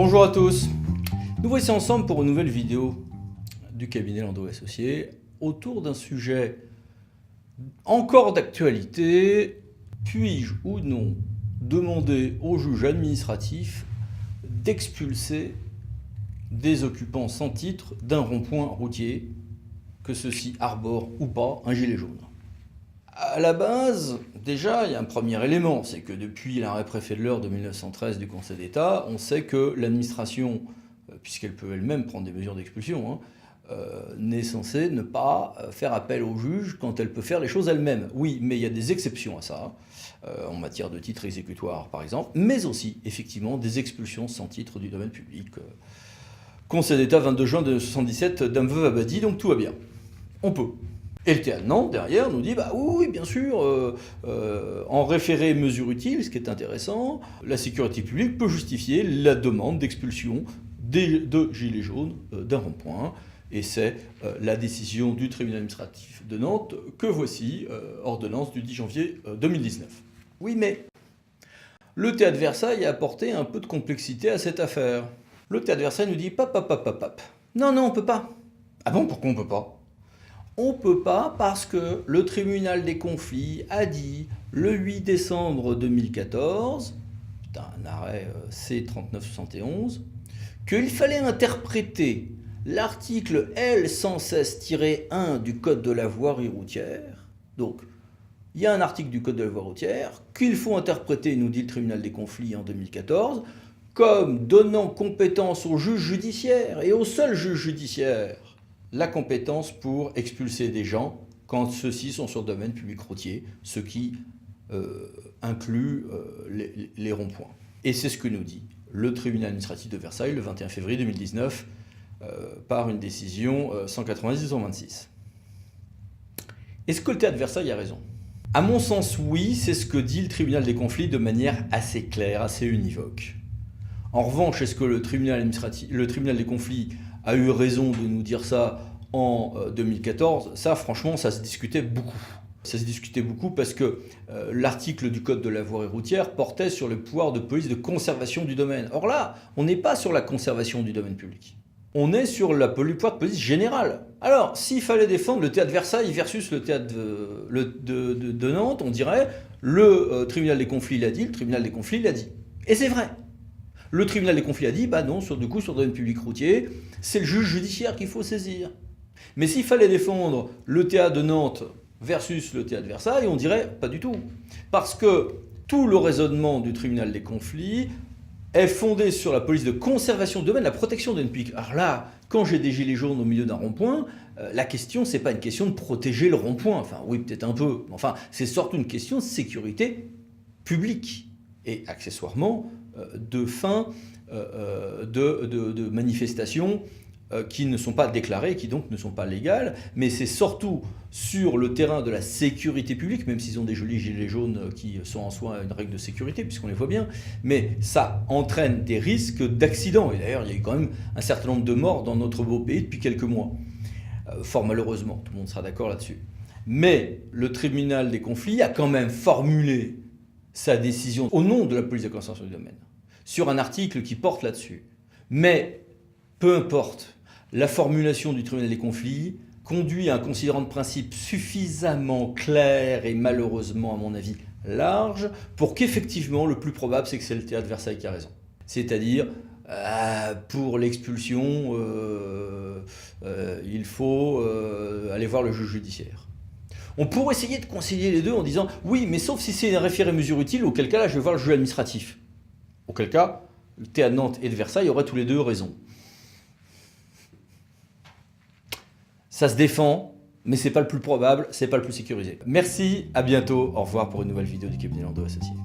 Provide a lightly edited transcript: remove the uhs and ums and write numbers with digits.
Bonjour à tous, nous voici ensemble pour une nouvelle vidéo du cabinet Landau Associés autour d'un sujet encore d'actualité. Puis-je ou non demander au juge administratif d'expulser des occupants sans titre d'un rond-point routier, que ceux-ci arborent ou pas un gilet jaune? À la base, déjà, il y a un premier élément, c'est que depuis l'arrêt préfet de l'Eure de 1913 du Conseil d'État, on sait que l'administration, puisqu'elle peut elle-même prendre des mesures d'expulsion, n'est censée ne pas faire appel au juge quand elle peut faire les choses elle-même. Oui, mais il y a des exceptions à ça, en matière de titres exécutoires par exemple, mais aussi effectivement des expulsions sans titre du domaine public. Conseil d'État 22 juin 1977, Dame Veuve Abadie, donc tout va bien. On peut. Et le TEA de Nantes, derrière, nous dit bah oui, bien sûr, en référé mesure utile, ce qui est intéressant, la sécurité publique peut justifier la demande d'expulsion de gilets jaunes d'un rond-point. Et c'est la décision du tribunal administratif de Nantes que voici, ordonnance du 10 janvier 2019. Oui, mais le TEA de Versailles a apporté un peu de complexité à cette affaire. Le TEA de Versailles nous dit pap. Non, on peut pas. Ah bon, pourquoi on peut pas? On ne peut pas parce que le tribunal des conflits a dit le 8 décembre 2014, c'est un arrêt C-3971, qu'il fallait interpréter l'article L116-1 du Code de la voirie routière. Donc, il y a un article du Code de la voirie routière qu'il faut interpréter, nous dit le tribunal des conflits en 2014, comme donnant compétence au juge judiciaire et au seul juge judiciaire la compétence pour expulser des gens quand ceux-ci sont sur le domaine public routier, ce qui inclut les ronds-points. Et c'est ce que nous dit le tribunal administratif de Versailles le 21 février 2019 par une décision 190-126. Est-ce que le TEA de Versailles a raison? À mon sens, oui, c'est ce que dit le tribunal des conflits de manière assez claire, assez univoque. En revanche, est-ce que le tribunal des conflits a eu raison de nous dire ça en 2014? Ça, franchement, ça se discutait beaucoup. Ça se discutait beaucoup parce que l'article du Code de la voirie routière portait sur le pouvoir de police de conservation du domaine. Or là, on n'est pas sur la conservation du domaine public. On est sur le pouvoir de police général. Alors, s'il fallait défendre le TEA de Versailles versus le TEA de Nantes, on dirait le tribunal des conflits l'a dit, le tribunal des conflits l'a dit. Et c'est vrai. Le tribunal des conflits a dit, bah non, sur le domaine public routier, c'est le juge judiciaire qu'il faut saisir. Mais s'il fallait défendre le TEA de Nantes versus le TEA de Versailles, on dirait pas du tout. Parce que tout le raisonnement du tribunal des conflits est fondé sur la police de conservation du domaine, la protection du domaine public. Alors là, quand j'ai des gilets jaunes au milieu d'un rond-point, la question, c'est pas une question de protéger le rond-point. Enfin, oui, peut-être un peu. Enfin, c'est surtout une question de sécurité publique. Et accessoirement, de fins de manifestations qui ne sont pas déclarées, qui donc ne sont pas légales, mais c'est surtout sur le terrain de la sécurité publique, même s'ils ont des jolis gilets jaunes qui sont en soi une règle de sécurité, puisqu'on les voit bien, mais ça entraîne des risques d'accidents. Et d'ailleurs, il y a eu quand même un certain nombre de morts dans notre beau pays depuis quelques mois. Fort malheureusement, tout le monde sera d'accord là-dessus. Mais le tribunal des conflits a quand même formulé sa décision au nom de la police de conservation du domaine, sur un article qui porte là-dessus. Mais, peu importe, la formulation du tribunal des conflits conduit à un considérant de principe suffisamment clair et malheureusement, à mon avis, large, pour qu'effectivement, le plus probable, c'est que c'est le TEA de Versailles qui a raison. C'est-à-dire, pour l'expulsion, il faut aller voir le juge judiciaire. On pourrait essayer de concilier les deux en disant « oui, mais sauf si c'est un référé mesure utile, auquel cas là je vais voir le juge administratif ». Auquel cas, le TEA de Nantes et de Versailles auraient tous les deux raison. Ça se défend, mais c'est pas le plus probable, c'est pas le plus sécurisé. Merci, à bientôt, au revoir pour une nouvelle vidéo du cabinet Landau Associés.